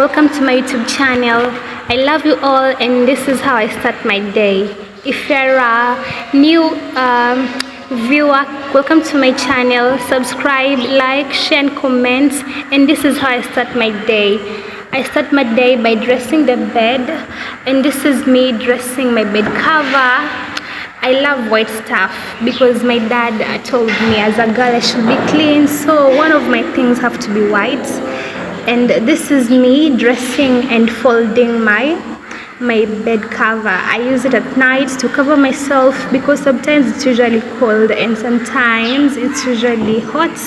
welcome to my YouTube channel. I love you all, and this is how I start my day. If you're a new viewer, welcome to my channel. Subscribe, like, share and comment, and this is how I start my day. I start my day by dressing the bed, and this is me dressing my bed cover. I love white stuff because my dad told me as a girl I should be clean, so one of my things have to be white. And this is me dressing and folding my bed cover. I use it at night to cover myself because sometimes it's usually cold and sometimes it's usually hot.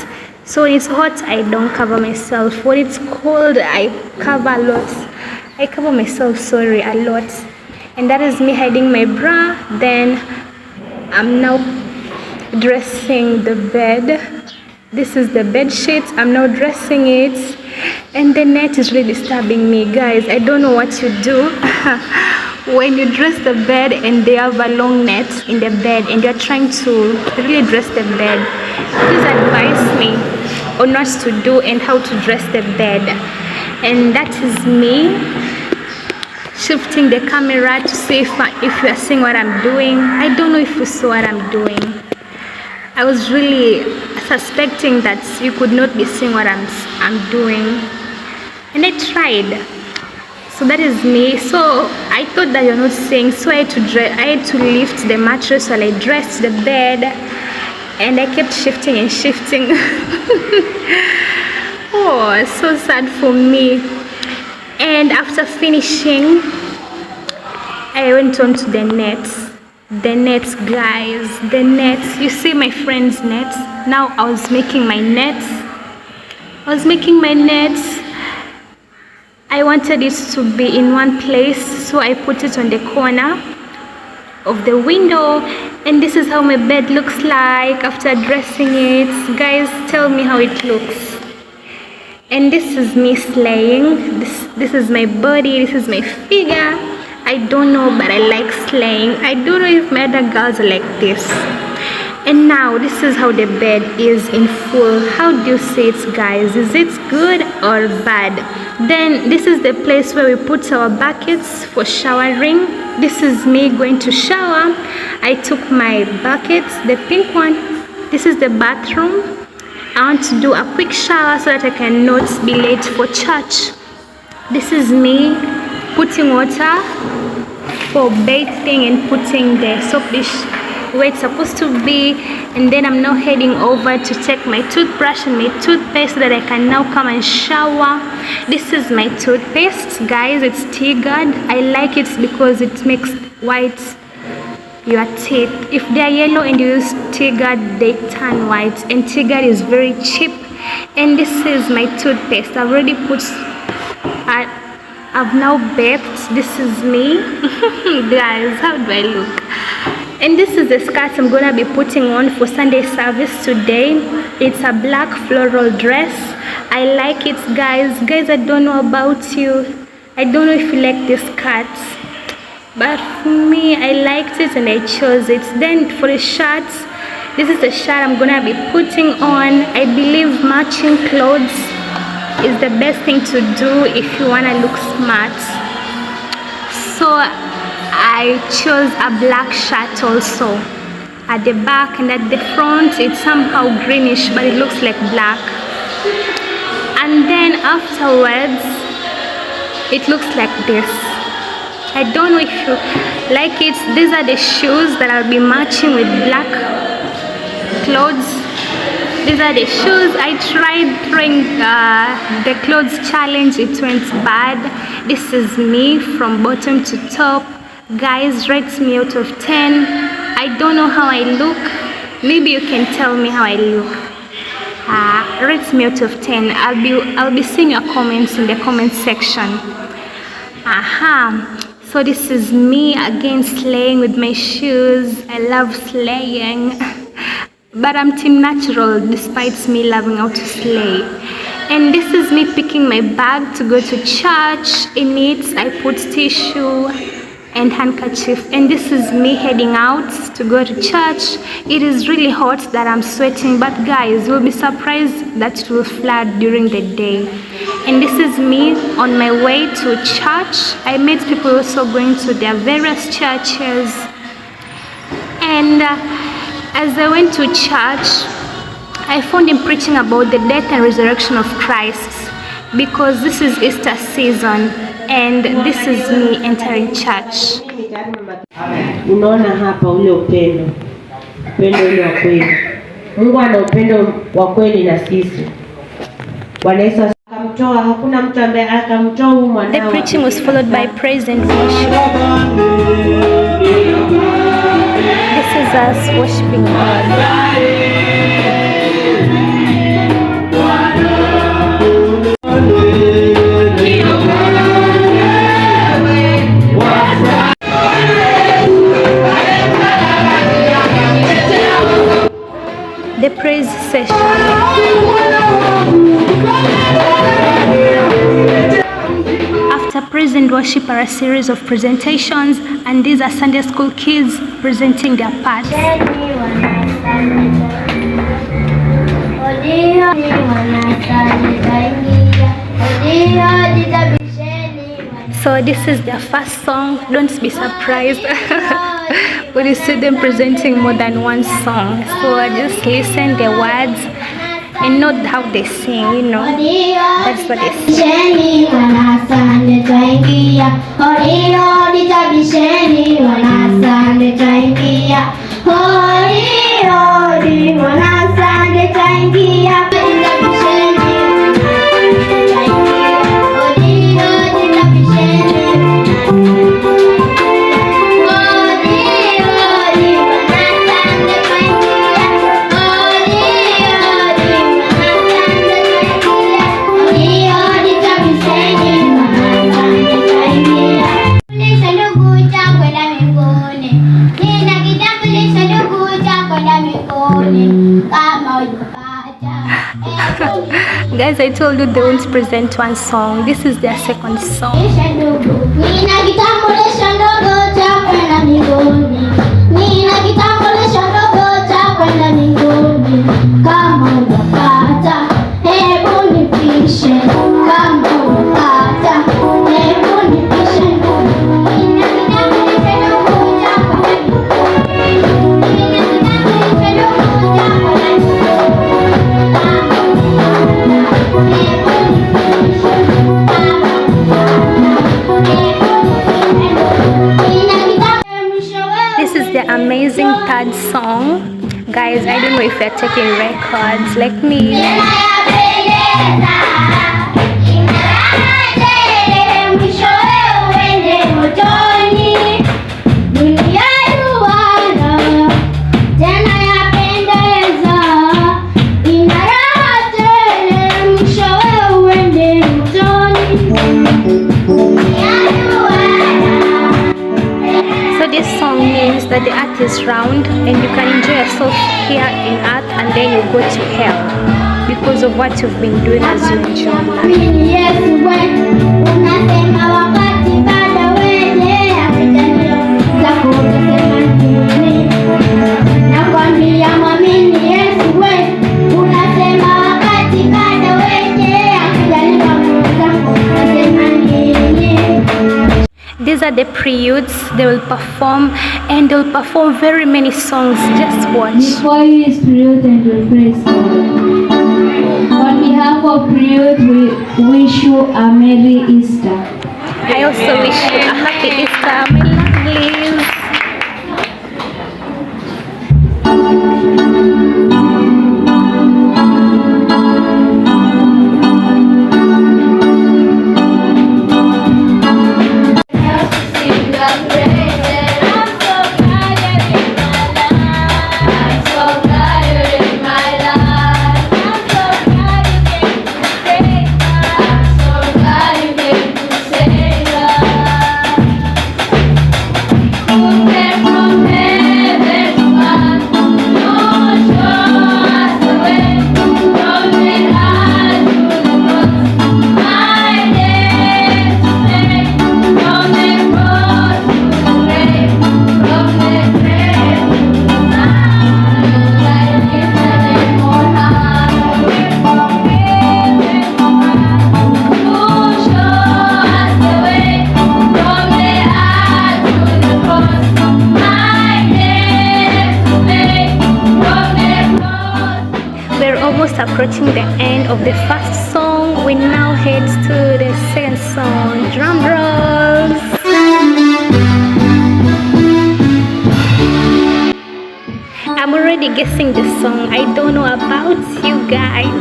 So when it's hot, I don't cover myself. When it's cold, I cover a lot. I cover myself, a lot. And that is me hiding my bra. Then I'm now dressing the bed. This is the bed sheet. I'm now dressing it. And the net is really disturbing me, guys. I don't know what you do when you dress the bed and they have a long net in the bed and you're trying to really dress the bed. Please advise me on what to do and how to dress the bed. And that is me shifting the camera to see if you are seeing what I'm doing. I don't know if you saw what I'm doing. I was really suspecting that you could not be seeing what I'm doing, and I tried. So that is me. So I thought that you're not seeing, so I had to lift the mattress while I dressed the bed, and I kept shifting and shifting. Oh, so sad for me. And after finishing, I went on to the nets. The nets, guys, the nets. You see my friend's nets. Now I was making my nets. I wanted it to be in one place, so I put it on the corner of the window, and this is how my bed looks like after dressing it. Guys, tell me how it looks. And this is me slaying. This is my body, this is my figure. I don't know, but I like slaying. I don't know if my other girls are like this. And now this is how the bed is in full. How do you see it, guys? Is it good or bad? Then this is the place where we put our buckets for showering. This is me going to shower. I took my buckets, the pink one. This is the bathroom. I want to do a quick shower so that I cannot be late for church. This is me putting water for bathing and putting the soap dish where it's supposed to be. And then I'm now heading over to take my toothbrush and my toothpaste so that I can now come and shower. This is my toothpaste, guys. It's Teaguard. I like it because it makes white your teeth. If they are yellow and you use Teaguard, they turn white, and Teaguard is very cheap. And this is my toothpaste. I've already put I've now baked. This is me. Guys, how do I look? And this is the skirt I'm gonna be putting on for Sunday service today. It's a black floral dress. I like it, guys. Guys, I don't know about you. I don't know if you like this skirt, but for me, I liked it and I chose it. Then for the shirt, this is the shirt I'm gonna be putting on. I believe matching clothes is the best thing to do if you want to look smart. So I chose a black shirt also. At the back and at the front it's somehow greenish, but it looks like black. And then afterwards it looks like this. I don't know if you like it. These are the shoes that I'll be matching with black clothes. These are the shoes. I tried throwing the clothes challenge. It went bad. This is me from bottom to top. Guys, rate me out of 10. I don't know how I look. Maybe you can tell me how I look. Rate me out of 10. I'll be seeing your comments in the comment section. So this is me again slaying with my shoes. I love slaying. But I'm team natural despite me loving how to slay. And this is me picking my bag to go to church. In it I put tissue and handkerchief, and this is me heading out to go to church. It is really hot that I'm sweating, but guys, you'll be surprised that it will flood during the day. And this is me on my way to church. I met people also going to their various churches, and as I went to church, I found him preaching about the death and resurrection of Christ, because this is Easter season and this is me entering church. Unaona hapa ule upendo ule wa kweli. Mungu ana upendo wa kweli na sisi. Bwana Yesu akamtoa, hakuna mtu ambaye akamtoa mwanao. The preaching was followed by praise and worship. This is us worshiping God. The praise session. After praise and worship are a series of presentations, and these are Sunday school kids presenting their parts. So this is their first song. Don't be surprised when you see them presenting more than one song. So just listen the words and note how they sing, you know. That's what they sing. Guys, I told you they won't present one song. This is their second song. Amazing third song. Guys, I don't know if they're taking records like me. That the earth is round and you can enjoy yourself here in earth, and then you go to hell because of what you've been doing as you enjoy These are the preludes. They will perform, and they'll perform very many songs. Just watch. Before you is prelude and we praise God. On behalf of prelude, we wish you a Merry Easter. I also wish you a Happy Easter, my lovelies. almost approaching the end of the first song. We now head to the second song. Drum rolls. I'm already guessing the song. I don't know about you guys.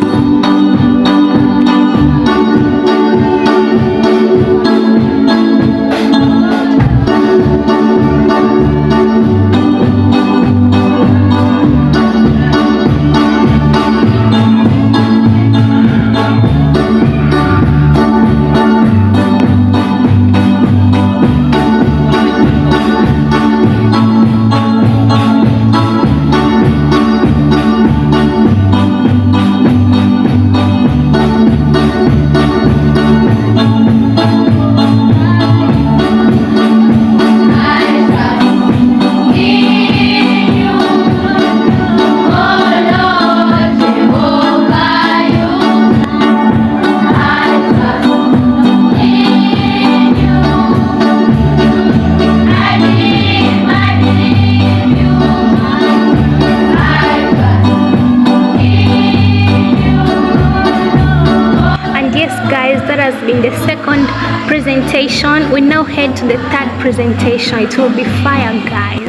That has been the second presentation. We now head to the third presentation. It will be fire, guys.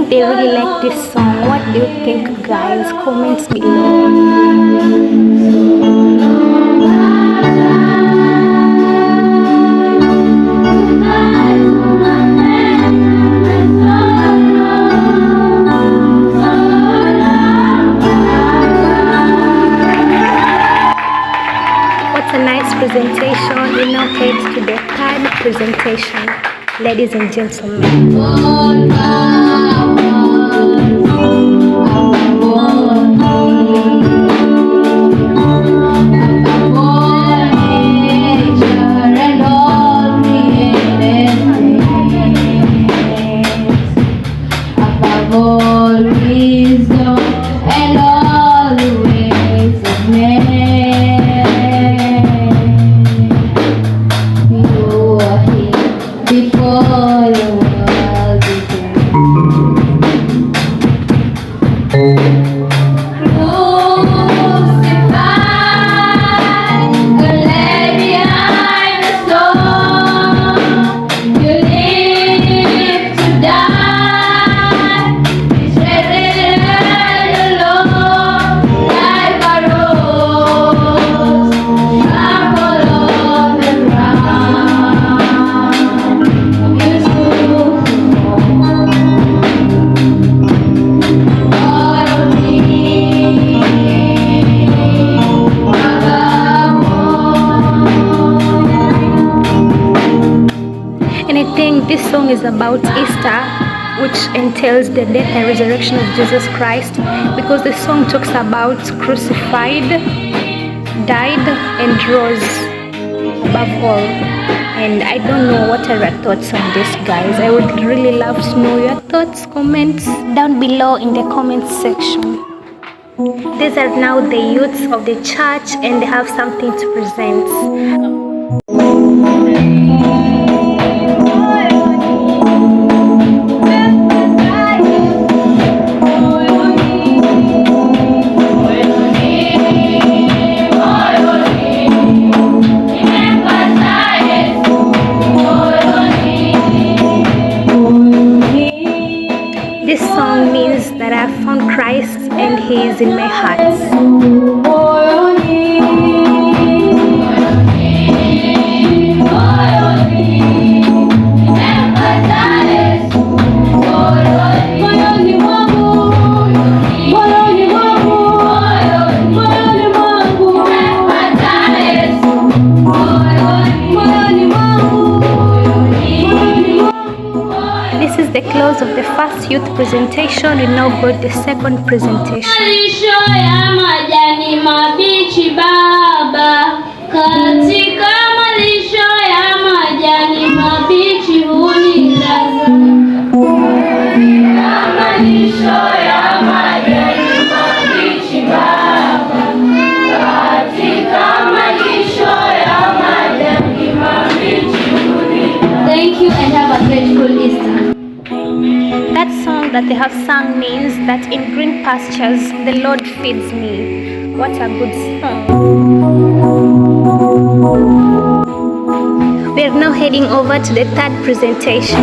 They really like this song. What do you think, guys? Comments below. What a nice presentation. We now head to the third presentation, ladies and gentlemen. This song is about Easter, which entails the death and resurrection of Jesus Christ, because the song talks about crucified, died, and rose above all. And I don't know what are your thoughts on this, guys. I would really love to know your thoughts. Comments down below in the comments section. These are now the youths of the church, and they have something to present. This song means that I found Christ and He is in my heart. because of the first youth presentation, we now got the second presentation. Malisho ya majani mabichi baba, katika malisho ya majani mabichi hunilaza. Malisho ya majani mabichi baba, katika malisho ya majani mabichi hunilaza. Thank you and have a grateful Easter. That song that they have sung means that in green pastures the Lord feeds me. What a good song. We are now heading over to the third presentation.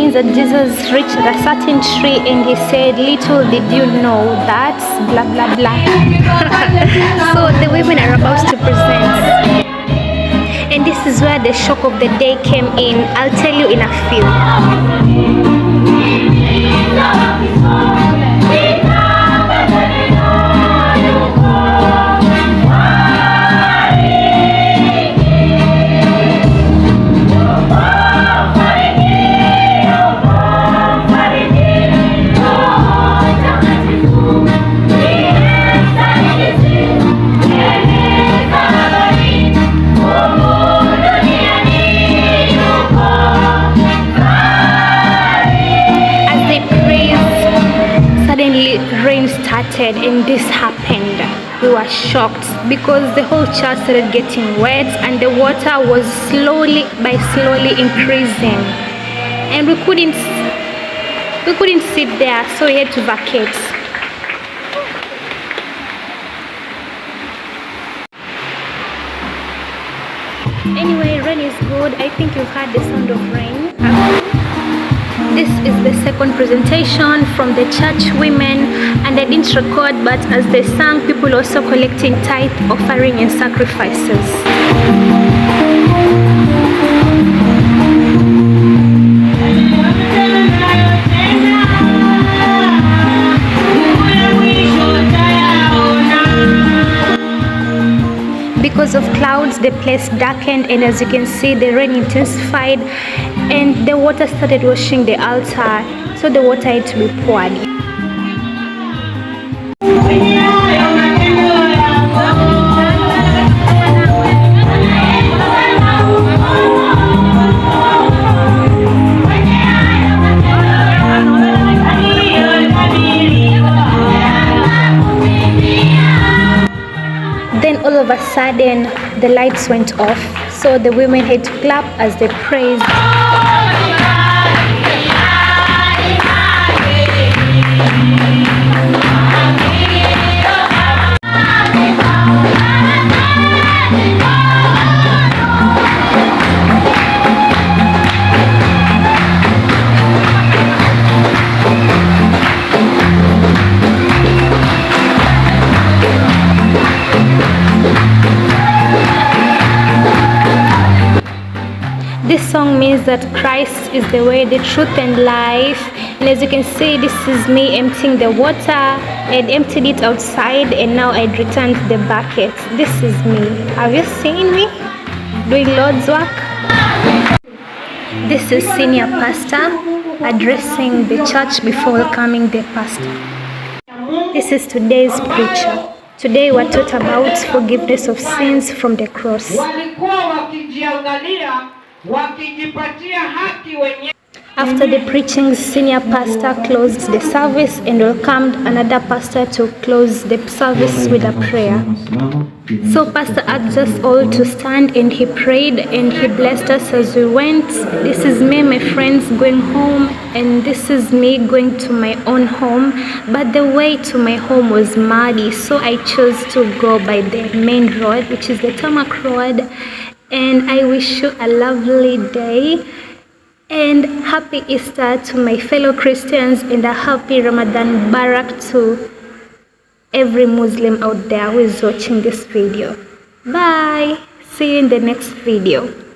That Jesus reached a certain tree and he said, little did you know that blah blah blah. So the women are about to present, and this is where the shock of the day came in. I'll tell you in a few. Rain started and this happened. We were shocked because the whole church started getting wet and the water was slowly increasing, and we couldn't sit there, so we had to vacate. Anyway, rain is good. I think you've heard the sound of rain. This is the second presentation from the church women, and I didn't record, but as they sang, people also collecting tithe, offering and sacrifices. Because of clouds, the place darkened, and as you can see, the rain intensified and the water started washing the altar, so the water had to be poured. Then all of a sudden the lights went off, so the women had to clap as they praised. This song means that Christ is the way, the truth and life. And as you can see, this is me emptying the water. I'd emptied it outside and now I'd returned the bucket. This is me. Have you seen me doing Lord's work? This is senior pastor addressing the church before welcoming the pastor. This is today's preacher. Today we're taught about forgiveness of sins from the cross. Walikuwa wakijiangalia, wakijipatia haki wenyewe. After the preaching, senior pastor closed the service and welcomed another pastor to close the service with a prayer. So pastor asked us all to stand and he prayed and he blessed us as we went. This is me, my friends, going home, and this is me going to my own home. But the way to my home was muddy, so I chose to go by the main road, which is the tarmac road. And I wish you a lovely day. And happy Easter to my fellow Christians, and a happy Ramadan Barak to every Muslim out there who is watching this video. Bye. See you in the next video.